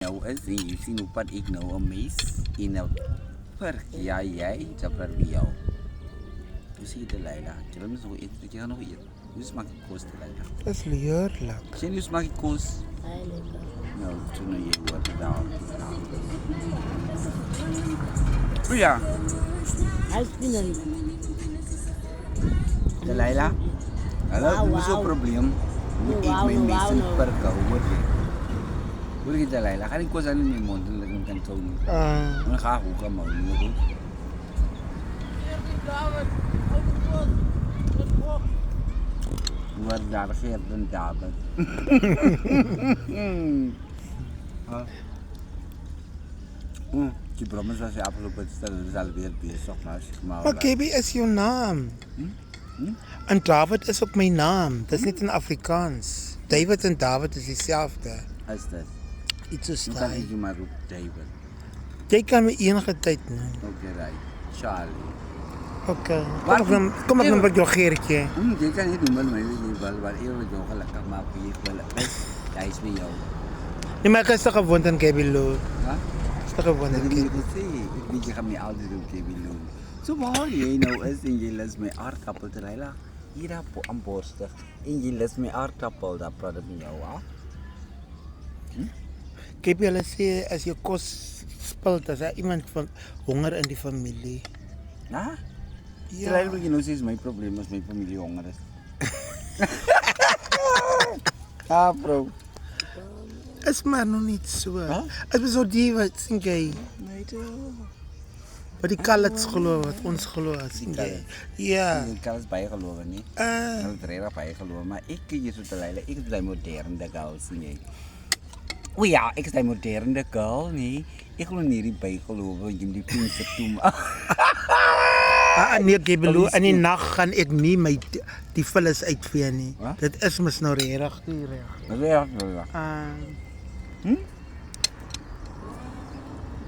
nou is en jy sien hoe pad ek nou 'n mes en 'n perk. Ja, jy, dat vir jou. Hoe sien dit Leila? Jy wil nog eet, jy gaan nog eet. Hoe smaak die kos Leila? Dat is heerlijk. Sien hoe smaak die kos? Nou, toen jy hoor daar. O ja, Hij is binnen. Leila. Hallo, dis 'n probleem. Hoe ek my mes in perk hoor jy? Hoe dit Leila? Gaan die kos aan in my mond en ek kan toe nie. Dan gaan hoe kom maar nie. Wat daar geef dan daar. Die brommers was afgelopen stel is alweer bezig maar. Maar KB is jouw naam. En David is ook mijn naam. Dat is niet in Afrikaans. David en David is hetzelfde. Is dit? Iets so Hoe kan staai. ek jou maar roep David? Jy kan my enige tyd noem. Okay, right. Charlie. Okay. Wat? Kom ek noem vir jou geertjie. Jy kan nie doen met my jy wil maar eerlik jou gelukkig maak vir jy wil. Hy is met jou. Nee, maar ek is te gewoond aan KB Lou. Ja? Is te gewoond aan Ek KB. moet sê, ek weet jy gaan my altyd doen Kevin Lou. So waar jy nou is en jy lus my aardappel te Leila. Hier op aan borstig en jy lus my aardappel daar praat ek met jou, hè? KB hulle sê as jy kos spil, dan is daar iemand van honger in die familie. Ja? Ja. Leila, jy nou sê is my probleem as my familie honger is. Ah, bro. Is maar nog niet so. Huh? As mens so die wat sien jy, Nee, toe. wat die colours glo, wat ons glo, sien jy. Ja. Ik kan het bijgeloven, niet? Ik kan het redelijk bijgeloven, maar ik kun je zo te leiden. Ik ben een moderne girl, zie je. O ja, ik ben een moderne girl, nee. Ik wil niet die bijgeloven, je die pinsen doen. Nee, KB Lou, in die nag gaan ek nie my die vullis uitvee nie. Wat? Dit is mos nou reg, nie reg. Dat is ja.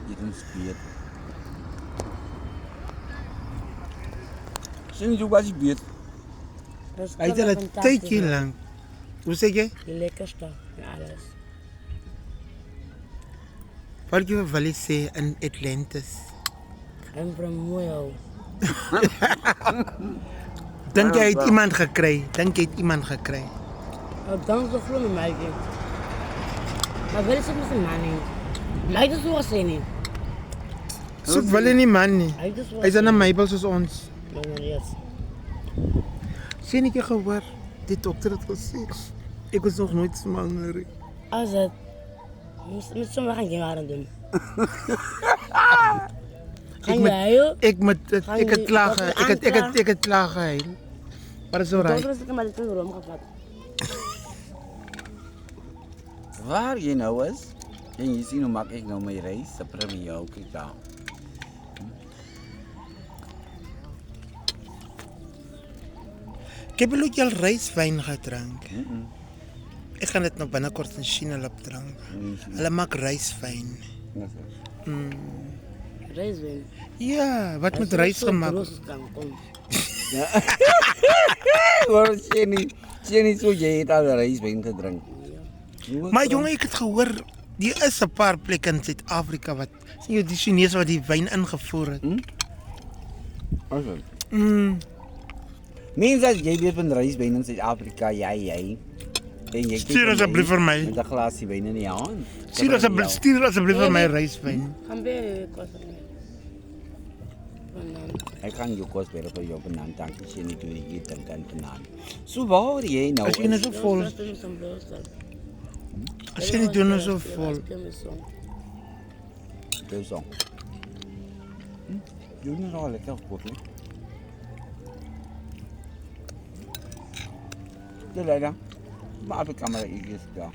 Je kunt spier. Zie je hoe was je beet? Hy het al 'n tydjie lank. Hoe sê jy? Die lekkerste en alles. Wat jy wil sê in Atlantis. En van mooi. Dink jy het iemand gekry? Dink jy het iemand gekry? Ik dank zo vlug met mij. Maar wel is het met zijn man niet. Mij dus zo gezien niet. Soek wil hy nie man nie. Hy is Hy's aan 'n meibel soos ons. Maar yes. Sien ek jy gehoor? Die dokter het gesê ek was nog nooit swanger. Als het. Met sommigen gaan geen aan doen. Gaan moet- jij joh? Ek het klaar ek het klaar gehuil. Maar is alright. Dokter is ik maar dit in de room gevat. Waar je nou is, en je ziet hoe maak ik nou mijn reis, dat probeer je ook daar. Ek het al ryswyn gedrink. Ek gaan dit nou binnekort in China loop drink. Hulle maak ryswyn. Reiswin. Ja, wat met rys gemaak? Hoor je niet zo, je hebt al reiswijn gedronken. Maar jongen, ek het gehoor die is 'n paar plekke in Suid-Afrika wat sien jy die Chinese wat die wyn ingevoer het. Mense as jy weet van reiswyn in Suid-Afrika, jy. En jy Stuur asseblief vir my. met 'n glasie wyn in die hand. Stuur asseblief vir my ryswyn. Gaan bij kosten. Ek gaan jou kos weer vir jou vanaand, dankie as jy nie doen jy dink aan vanaand. So waar jy nou? As jy net so vol, as jy nie doen so vol. Dis so. Jy doen al lekker kos, hè? Ja, leider. Maar op die camera is daar.